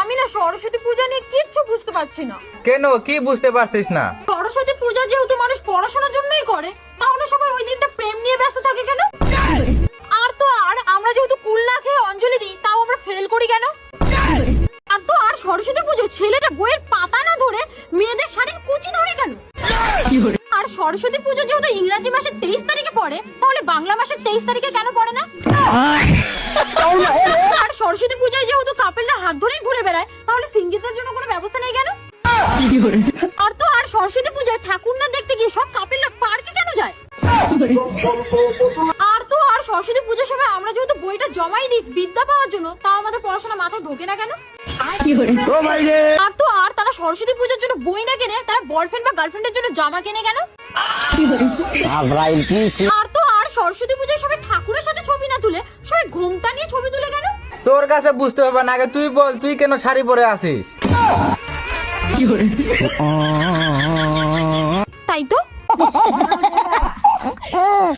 আমি না সরস্বতী পূজা নিয়ে কিচ্ছু বুঝতে পারছি না। কেন, কি বুঝতে পারছিস না? সরস্বতী পূজা যেহেতু মানুষ পড়াশোনার জন্যই করে, তাহলে সবাই ওই দিনটা প্রেম নিয়ে ব্যস্ত থাকে কেন? আর তো আর আমরা যেহেতু কুল না খেয়ে অঞ্জলি দিই, তাও আমরা ফেল করি কেন? আর তো আর সরস্বতী পুজো ছেলেটা বইয়ের পাতা না ধরে মেয়েদের শাড়ির কুচি ধরে কেন? আর সরস্বতী পুজো যেহেতু ইংরেজি মাসের 23 তারিখে পড়ে, তাহলে বাংলা মাসের 23 তারিখে কেন পড়ে না? আর সরস্বতী পূজায় যেহেতু কাপেলরা হাত ধরেই ঘুরে বেড়ায়, তাহলে সিঙ্গেলদের জন্য কোনো ব্যবস্থা নেই কেন? আর তো আর সরস্বতী পূজায় ঠাকুর না দেখতে গিয়ে সব কাপেলরা পার্কে কেন যায়? আর তো আর সরস্বতী পূজার সময় আমরা যেহেতু বইটা জমাই দিই বিদ্যা পাওয়ার জন্য, তাও আমাদের পড়াশোনা মাথায় ঢোকে না কেন? আর তো আর তারা সরস্বতী পূজার জন্য বই না কেনে, তারা বয়ফ্রেন্ড বা গার্লফ্রেন্ডের জন্য জামা কেনে কেন? আর তো আর সরস্বতী পূজায় সবাই ঠাকুরের সাথে ছবি না তুলে সবাই ঘোমটা নিয়ে ছবি তুলে কেন? তোর কাছে বুঝতে হবে না, আগে তুই বল, তুই কেন শাড়ি পরে আসিস? তাই তো।